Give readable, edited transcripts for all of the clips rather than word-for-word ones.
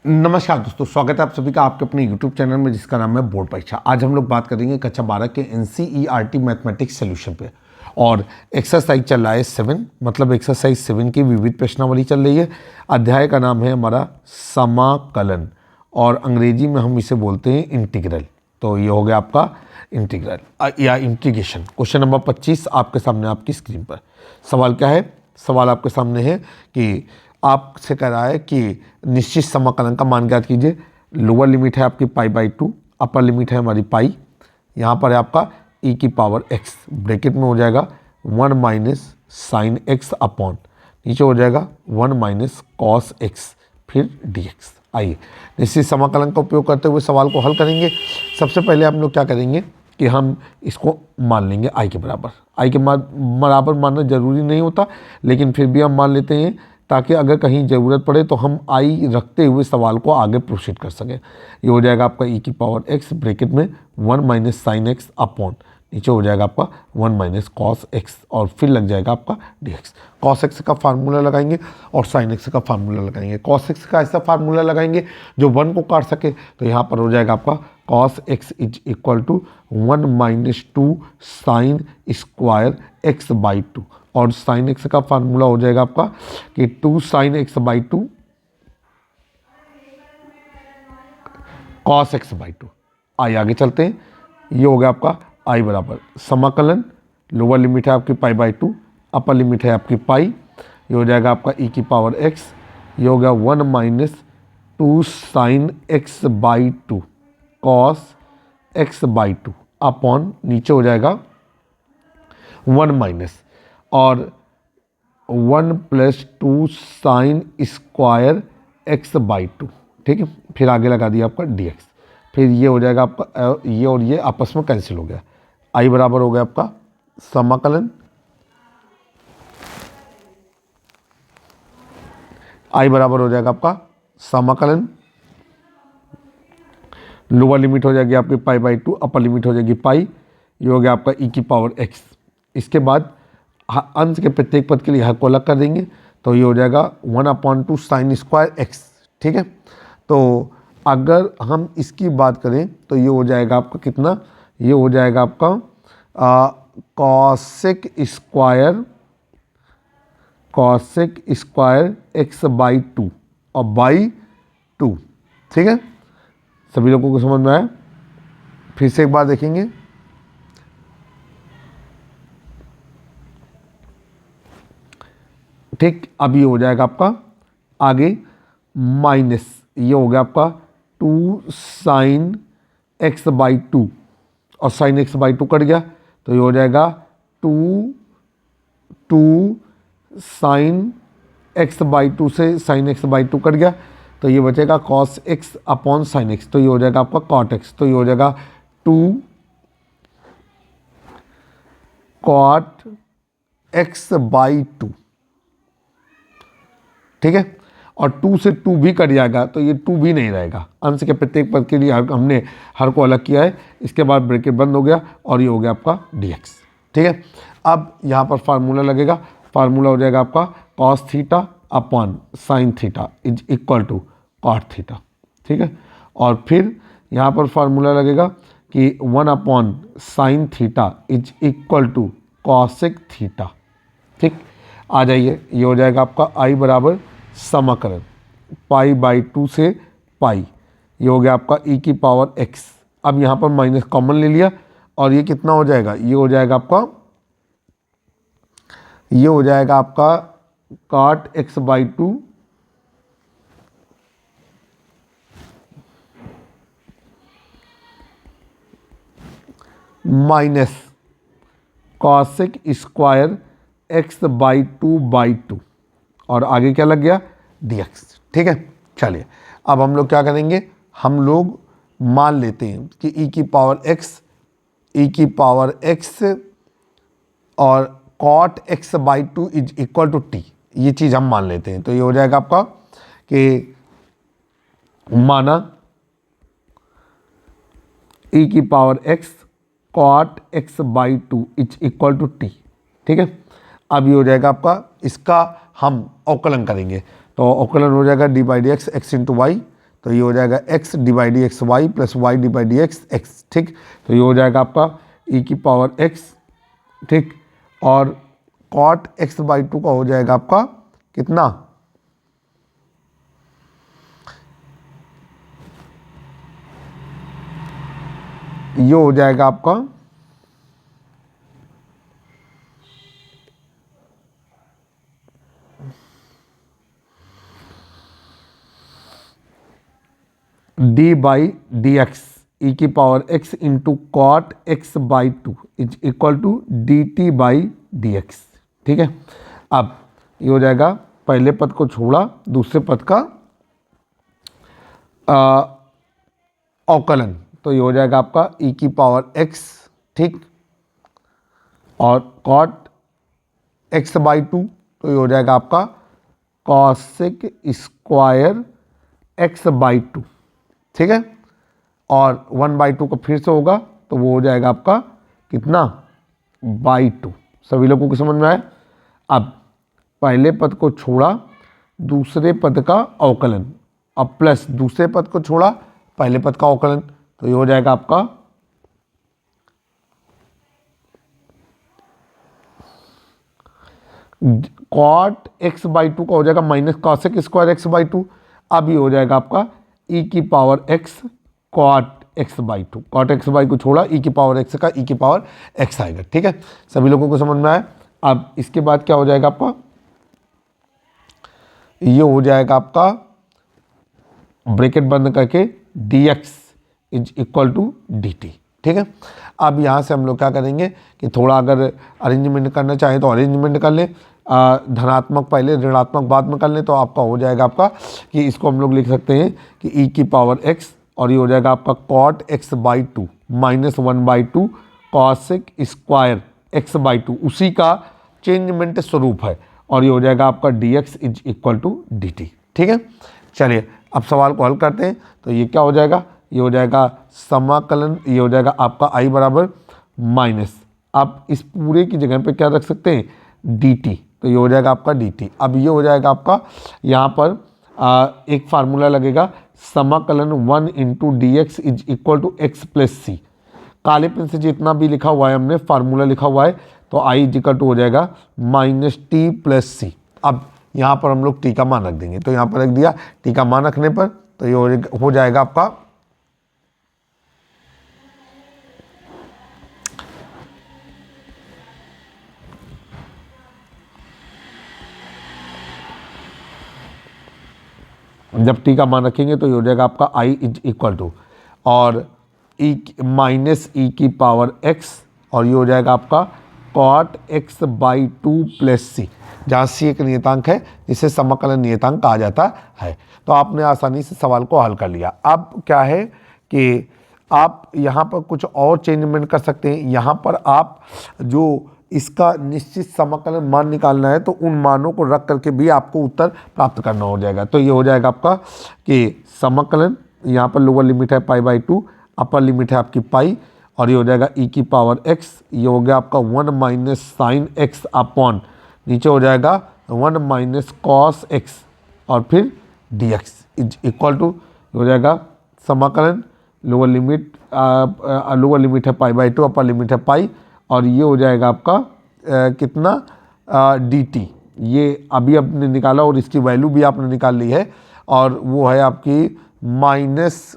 नमस्कार दोस्तों, स्वागत है आप सभी का आपके अपने YouTube चैनल में जिसका नाम है बोर्ड परीक्षा। आज हम लोग बात करेंगे कक्षा 12 के NCERT मैथमेटिक्स सॉल्यूशन पे। और एक्सरसाइज चल रहा है 7, मतलब एक्सरसाइज 7 की विविध प्रश्नावली चल रही है। अध्याय का नाम है हमारा समाकलन और अंग्रेजी में हम इसे बोलते हैं इंटीग्रल। तो ये हो गया आपका इंटीग्रल या इंटीग्रेशन। क्वेश्चन नंबर 25 आपके सामने आपकी स्क्रीन पर। सवाल क्या है? सवाल आपके सामने है कि आपसे कह रहा है कि निश्चित समाकलन का मान ज्ञात कीजिए। लोअर लिमिट है आपकी π/2, अपर लिमिट है हमारी पाई। यहाँ पर है आपका e की पावर x, ब्रैकेट में हो जाएगा 1 माइनस साइन x अपॉन, नीचे हो जाएगा 1 माइनस कॉस x, फिर dx। आइए निश्चित समाकलन का उपयोग करते हुए सवाल को हल करेंगे। सबसे पहले हम लोग क्या करेंगे कि हम इसको मान लेंगे i के बराबर। i के बराबर मानना ज़रूरी नहीं होता, लेकिन फिर भी हम मान लेते हैं ताकि अगर कहीं ज़रूरत पड़े तो हम आई रखते हुए सवाल को आगे प्रोसीड कर सकें। ये हो जाएगा आपका e की पावर x, ब्रैकेट में 1 माइनस साइन x अपॉन, नीचे हो जाएगा आपका 1 माइनस कॉस x, और फिर लग जाएगा आपका dx। कॉस x का फार्मूला लगाएंगे और साइन x का फार्मूला लगाएंगे। कॉस x का ऐसा फार्मूला लगाएंगे जो 1 को काट सके, तो यहाँ पर हो जाएगा आपका cos x is equal to 1 minus 2 sine square x/2, और साइन एक्स का फार्मूला हो जाएगा आपका कि 2 साइन x/2 कॉस x/2। आइए आगे चलते हैं। ये हो गया आपका i बराबर समाकलन, लोअर लिमिट है आपकी π/2, अपर लिमिट है आपकी पाई। ये हो जाएगा आपका e की पावर x, ये हो गया 1 minus 2 sign x/2 cos x/2 upon, नीचे हो जाएगा 1 माइनस और 1 प्लस 2 साइन स्क्वायर x/2, ठीक है। फिर आगे लगा दिया आपका dx। फिर ये हो जाएगा आपका ये और ये आपस में कैंसिल हो गया। i बराबर हो गया आपका समाकलन, i बराबर हो जाएगा आपका समाकलन, लोअर लिमिट हो जाएगी आपकी π/2, अपर लिमिट हो जाएगी पाई। ये हो गया आपका e की पावर x। इसके बाद अंश के प्रत्येक पद के लिए हर को अलग कर देंगे, तो ये हो जाएगा 1/2 साइन स्क्वायर x, ठीक है। तो अगर हम इसकी बात करें तो ये हो जाएगा आपका कितना, ये हो जाएगा आपका कॉसेक स्क्वायर x/2 और बाई 2, ठीक है। सभी लोगों को समझ में आया? फिर से एक बार देखेंगे। ठीक, अब ये हो जाएगा आपका आगे माइनस, ये हो गया आपका 2 साइन x/2 और साइन x/2 कट गया, तो ये हो जाएगा 2 साइन x/2 से साइन x/2 कट गया, तो ये बचेगा cos x upon sine x, तो ये हो जाएगा आपका कॉट x। तो ये हो जाएगा 2 कॉट x/2, ठीक है। और 2 से 2 भी कट जाएगा, तो ये 2 भी नहीं रहेगा। अंश के प्रत्येक पद के लिए हमने हर को अलग किया है। इसके बाद ब्रैकेट बंद हो गया और ये हो गया आपका dx, ठीक है। अब यहाँ पर फार्मूला लगेगा। फार्मूला हो जाएगा आपका cos theta upon sine theta is equal to cot theta, ठीक है। और फिर यहाँ पर फार्मूला लगेगा कि 1 upon sine theta is equal to cosec theta, ठीक। आ जाइए, ये हो जाएगा आपका i बराबर समाकलन π/2 से पाई। ये हो गया आपका e की पावर x। अब यहाँ पर माइनस कॉमन ले लिया और ये कितना हो जाएगा, ये हो जाएगा आपका cot x/2 minus cosec square x/2/2, और आगे क्या लग गया dx, ठीक है। चलिए अब हम लोग क्या करेंगे, हम लोग मान लेते हैं कि e की पावर x और cot x/2 is equal to t, ये चीज़ हम मान लेते हैं। तो ये हो जाएगा आपका कि माना e की power x cot x/2 is equal to t, ठीक है। अब ये हो जाएगा आपका, इसका हम अवकलन करेंगे, तो अवकलन हो जाएगा d/dx x इंटू वाई। तो ये हो जाएगा x divide x y plus y divide x x, ठीक। तो ये हो जाएगा आपका e की पावर x, ठीक। और cot x बाई 2 का हो जाएगा आपका कितना, ये हो जाएगा आपका d by d x e की power x into cot x by 2 is equal to d t by d x, ठीक है। अब ये हो जाएगा, पहले पद को छोड़ा, दूसरे पद का अवकलन, तो ये हो जाएगा आपका e की पावर x, ठीक। और कॉट x बाई 2, तो ये हो जाएगा आपका कॉसेक स्क्वायर x बाई 2, ठीक है। और 1 बाई 2 का फिर से होगा, तो वो हो जाएगा आपका कितना, बाई 2। सभी लोगों को समझ में आया। अब पहले पद को छोड़ा, दूसरे पद का अवकलन, अब प्लस दूसरे पद को छोड़ा, पहले पद का अवकलन, तो ये हो जाएगा आपका कॉट एक्स बाई 2 का हो जाएगा minus cosec square x by 2। अब ये हो जाएगा आपका e की power x cot x by 2, cot x by को छोड़ा, e की पावर x का e की पावर x आएगा, ठीक है। सभी लोगों को समझ में आया। अब इसके बाद क्या हो जाएगा आपका, ये हो जाएगा आपका ब्रैकेट बंद करके dx is equal to dt, ठीक है। अब यहाँ से हम लोग क्या करेंगे कि थोड़ा अगर अरेंजमेंट करना चाहें तो अरेंजमेंट कर लें, धनात्मक पहले ऋणात्मक बाद में कर लें, तो आपका हो जाएगा आपका कि इसको हम लोग लिख सकते हैं कि e की पावर x, और ये हो जाएगा आपका cot x by 2 minus 1 by 2 cosec square x by 2, उसी का चेंजमेंट स्वरूप है, और ये हो जाएगा आपका dx is equal to dt, ठीक है। चलिए अब सवाल को हल करते हैं। तो ये क्या हो जाएगा, ये हो जाएगा समाकलन, ये हो जाएगा आपका i बराबर माइनस, आप इस पूरे की जगह पे क्या रख सकते हैं, dt, तो ये हो जाएगा आपका dt। अब ये हो जाएगा आपका यहाँ पर एक फार्मूला लगेगा, समाकलन 1 into D x is equal to X plus C. काले पेन से जितना भी लिखा हुआ है हमने फार्मूला लिखा हुआ है, तो आई इज इक्वल टू हो जाएगा माइनस टी प्लस सी। अब यहाँ पर हम लोग टी का मान रख देंगे, तो यहाँ पर रख दिया, टी का मान रखने पर तो ये हो जाएगा आपका जब टी का मान रखेंगे तो ये हो जाएगा आपका आई इज इक्वल टू, और ई माइनस ई की पावर एक्स, और ये हो जाएगा आपका कॉट एक्स बाई 2 प्लस सी, जहाँ सी एक नियतांक है जिसे समाकलन नियतांक कहा जाता है। तो आपने आसानी से सवाल को हल कर लिया। अब क्या है कि आप यहाँ पर कुछ और चेंजमेंट कर सकते हैं। यहाँ पर आप जो इसका निश्चित समाकलन मान निकालना है, तो उन मानों को रख करके भी आपको उत्तर प्राप्त करना हो जाएगा। तो ये हो जाएगा आपका कि समाकलन, यहाँ पर लोअर लिमिट है पाई बाई 2, अपर लिमिट है आपकी पाई, और ये हो जाएगा ई की पावर एक्स, ये हो गया आपका 1 माइनस साइन एक्स अपॉन, नीचे हो जाएगा 1 माइनस कॉस एक्स, और फिर d x is equal to हो जाएगा समाकलन, लोअर लिमिट है पाई बाई 2, अपर लिमिट है पाई, और ये हो जाएगा आपका कितना डी टी, ये अभी आपने निकाला और इसकी वैल्यू भी आपने निकाल ली है, और वो है आपकी माइनस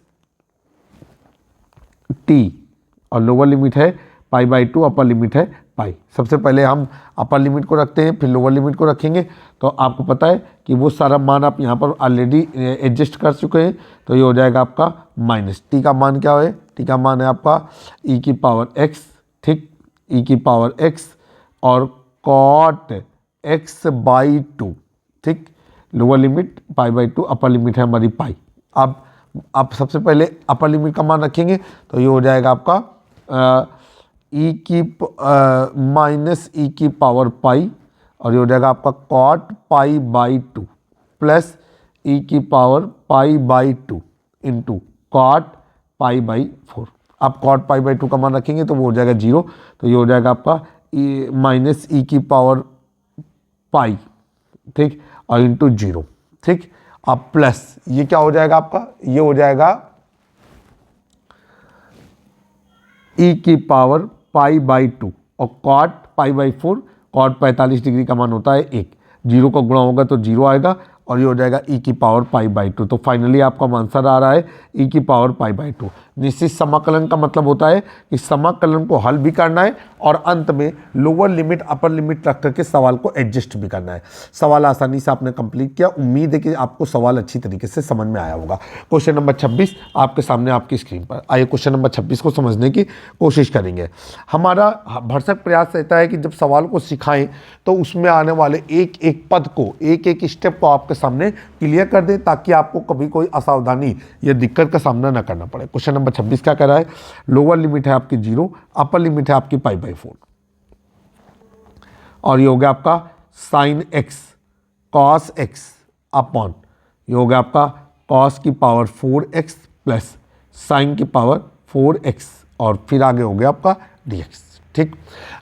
टी, और लोअर लिमिट है पाई बाई 2, अपर लिमिट है पाई। सबसे पहले हम अपर लिमिट को रखते हैं, फिर लोअर लिमिट को रखेंगे। तो आपको पता है कि वो सारा मान आप यहाँ पर ऑलरेडी एडजस्ट कर चुके हैं। तो ये हो जाएगा आपका माइनस टी का मान क्या है, टी का मान है आपका ई की पावर एक्स, ठीक, ई की पावर एक्स और कॉट एक्स बाई 2, ठीक, lower limit pi by 2, upper limit है हमारी पाई। अब आप सबसे पहले अपर लिमिट का मान रखेंगे, तो ये हो जाएगा आपका ई की माइनस ई की पावर पाई, और ये हो जाएगा आपका cot pi by 2 plus e की power pi by 2 into cot pi by 4। आप कॉट पाई बाई 2 का मान रखेंगे तो वो हो जाएगा 0, तो ये हो जाएगा आपका माइनस ई की पावर पाई, ठीक, और इंटू 0, ठीक। अब प्लस ये क्या हो जाएगा आपका, ये हो जाएगा e की पावर π/2 और cot π/4, cot 45 डिग्री का मान होता है 1, जीरो का गुणा होगा तो जीरो आएगा और ये हो जाएगा e की पावर π/2। तो फाइनली आपका आंसर आ रहा है e की पावर π/2। निश्चित समाकलन का मतलब होता है कि समाकलन को हल भी करना है और अंत में लोअर लिमिट अपर लिमिट रख करके सवाल को एडजस्ट भी करना है। सवाल आसानी से आपने कंप्लीट किया। उम्मीद है कि आपको सवाल अच्छी तरीके से समझ में आया होगा। क्वेश्चन नंबर 26 आपके सामने आपकी स्क्रीन पर। आइए क्वेश्चन नंबर 26 को समझने की कोशिश करेंगे। हमारा भरसक प्रयास रहता है कि जब सवाल को सिखाएं तो उसमें आने वाले एक एक पद को, एक एक स्टेप को आपके सामने क्लियर कर दें ताकि आपको कभी कोई असावधानी या दिक्कत का सामना न करना पड़े। क्वेश्चन नंबर 26 क्या कह रहा है, लोअर लिमिट है आपकी 0, अपर लिमिट है आपकी π/4 और ये हो गया आपका sin x cos x upon, ये हो गया आपका cos की पावर 4x प्लस sin की पावर 4x और फिर आगे हो गया आपका dx। ठीक,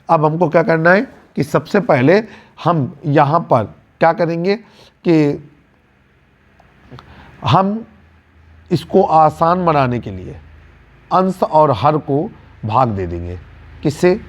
अब हमको क्या करना है कि सबसे पहले हम यहाँ पर क्या करेंगे कि हम इसको आसान बनाने के लिए अंश और हर को भाग दे देंगे। किससे?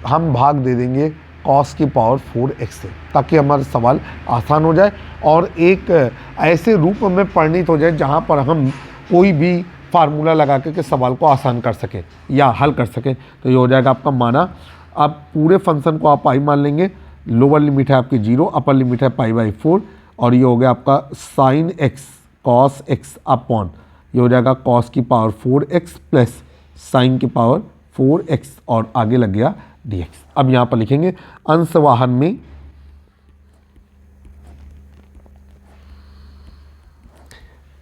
हम भाग दे देंगे cos की पावर 4x से, ताकि हमारा सवाल आसान हो जाए और एक ऐसे रूप में परिणित हो जाए जहाँ पर हम कोई भी फार्मूला लगा के सवाल को आसान कर सकें या हल कर सकें। तो ये हो जाएगा आपका माना। अब पूरे फंक्शन को आप i मान लेंगे। लोअर लिमिट है आपकी 0, अपर लिमिट है π/4 और ये हो गया आपका sin x cos x upon, ये हो जाएगा cos की पावर 4x प्लस sin की पावर 4x और आगे लग गया dx। अब यहाँ पर लिखेंगे अंशवाहन में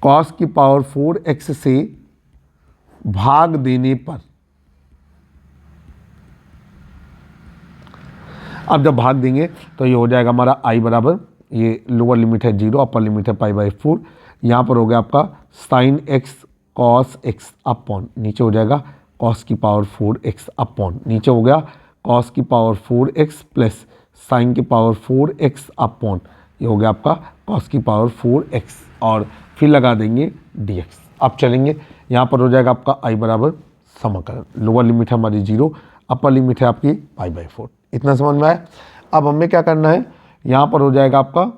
cos की पावर 4x से भाग देने पर, अब जब भाग देंगे तो ये हो जाएगा हमारा i बराबर, ये लोअर लिमिट है 0, अपर लिमिट है π/4, यहाँ पर हो गया आपका sin x cos x upon, नीचे हो जाएगा cos की पावर 4x अपॉन, नीचे हो गया cos की पावर 4x प्लस sin की पावर 4x अपॉन, ये हो गया आपका cos की पावर 4x और फिर लगा देंगे dx। अब चलेंगे, यहाँ पर हो जाएगा आपका i बराबर समाकलन, लोअर लिमिट है हमारी 0, अपर लिमिट है आपकी π/4। इतना समझ में आया। अब हमें क्या करना है, यहाँ पर हो जाएगा आपका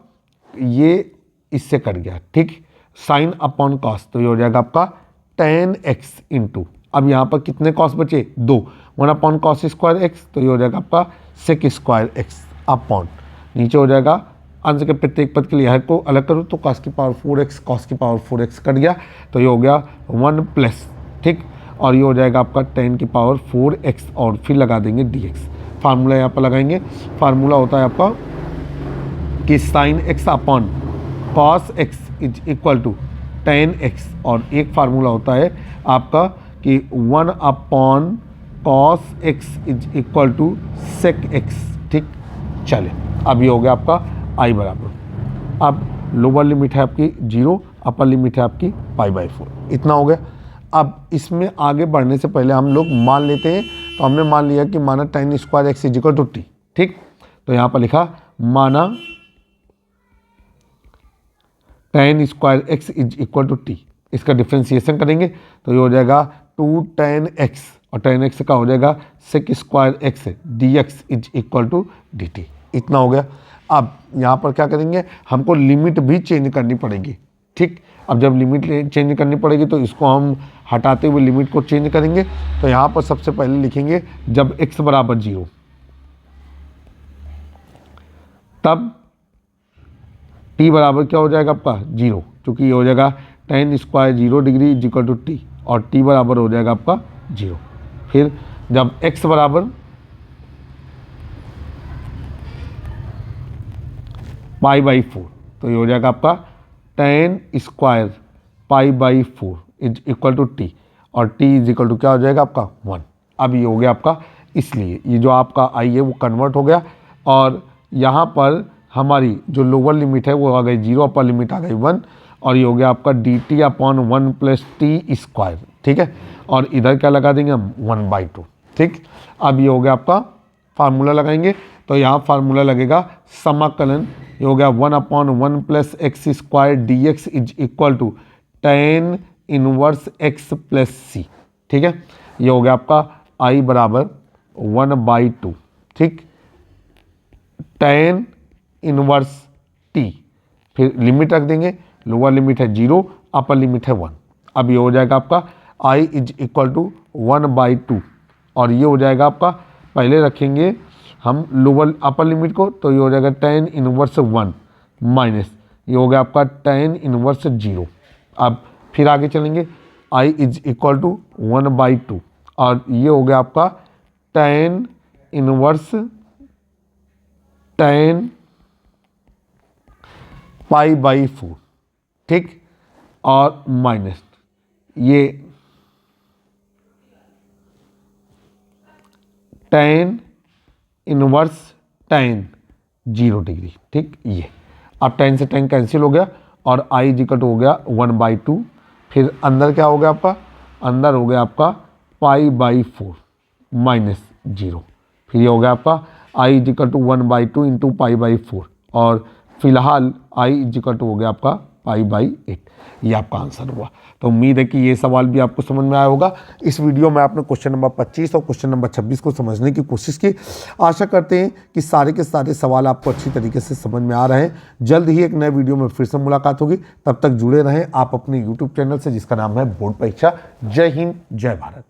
ये इससे कट गया, ठीक, साइन अपॉन कॉस, तो ये हो जाएगा आपका tan x इंटू, अब यहाँ पर कितने कॉस बचे, 2, 1 अपॉन कॉस स्क्वायर एक्स, तो ये हो जाएगा आपका सेक स्क्वायर एक्स अपॉन, नीचे हो जाएगा अंश के प्रत्येक पद के लिए हर को अलग करो तो cos की पावर 4x cos की पावर 4x कट गया, तो ये हो गया 1 प्लस, ठीक, और ये हो जाएगा आपका tan की पावर 4x और फिर लगा देंगे dx। फार्मूला यहाँ पर लगाएंगे, फार्मूला होता है आपका कि sine x upon cos x is equal to tan x और एक फार्मूला होता है आपका कि 1 upon cos x is equal to sec x, ठीक। चले, अब ये हो गया आपका i बराबर, अब लोअर लिमिट है आपकी 0, अपर लिमिट है आपकी π/4, इतना हो गया। अब इसमें आगे बढ़ने से पहले हम लोग मान लेते हैं, तो हमने मान लिया कि माना tan square x is equal to t, ठीक, तो यहाँ पर लिखा माना tan square x is equal to t, इसका डिफ्रेंसिएशन करेंगे तो ये हो जाएगा 2 tan x और tan x का हो जाएगा sec square x dx is equal to dt, इतना हो गया। अब यहाँ पर क्या करेंगे, हमको लिमिट भी चेंज करनी पड़ेगी, ठीक। अब जब लिमिट चेंज करनी पड़ेगी तो इसको हम हटाते हुए लिमिट को चेंज करेंगे, तो यहाँ पर सबसे पहले लिखेंगे जब x बराबर 0 तब t बराबर क्या हो जाएगा आपका 0, क्योंकि ये हो जाएगा tan square 0 degree is equal to T और t बराबर हो जाएगा आपका 0। फिर जब x बराबर π/4 तो ये हो जाएगा आपका tan square π/4 is equal to T और t इज इक्वल टू क्या हो जाएगा आपका 1। अब ये हो गया आपका, इसलिए ये जो आपका i है वो कन्वर्ट हो गया और यहाँ पर हमारी जो लोअर लिमिट है वो आ गई 0, अपर लिमिट आ गई 1 और ये हो गया आपका dt upon 1 plus T square, ठीक है, और इधर क्या लगा देंगे हम 1/2, ठीक। अब ये हो गया आपका फार्मूला लगाएंगे, तो यहाँ फार्मूला लगेगा समाकलन, ये हो गया 1/1 plus x square d x is equal to tan inverse x plus c. ठीक है, ये हो गया आपका I बराबर 1/2। ठीक, tan इनवर्स t, फिर लिमिट रख देंगे, लोअर लिमिट है 0, अपर लिमिट है 1। अब ये हो जाएगा आपका I इज इक्वल टू 1/2 और ये हो जाएगा आपका, पहले रखेंगे हम लोअर अपर लिमिट को, तो ये हो जाएगा tan इनवर्स 1 माइनस ये हो गया आपका tan इनवर्स 0। अब फिर आगे चलेंगे, I इज इक्वल टू 1/2 और ये हो गया आपका tan इनवर्स tan π/4। ठीक, और माइनस ये tan इनवर्स tan 0 डिग्री। ठीक, ये अब tan से tan कैंसिल हो गया और I इक्वल टू हो गया 1/2। फिर अंदर क्या हो गया आपका, अंदर हो गया आपका π/4 माइनस 0। फिर ये हो गया आपका I इक्वल टू 1/2 इंटू π/4 और फिलहाल I इक्वल टू हो गया आपका π/8। ये आपका आंसर हुआ। तो उम्मीद है कि ये सवाल भी आपको समझ में आया होगा। इस वीडियो में आपने क्वेश्चन नंबर 25 और क्वेश्चन नंबर 26 को समझने की कोशिश की। आशा करते हैं कि सारे के सारे सवाल आपको अच्छी तरीके से समझ में आ रहे हैं। जल्द ही एक नए वीडियो में फिर से मुलाकात होगी, तब तक जुड़े रहें आप अपने यूट्यूब चैनल से जिसका नाम है बोर्ड परीक्षा। जय हिंद, जय भारत।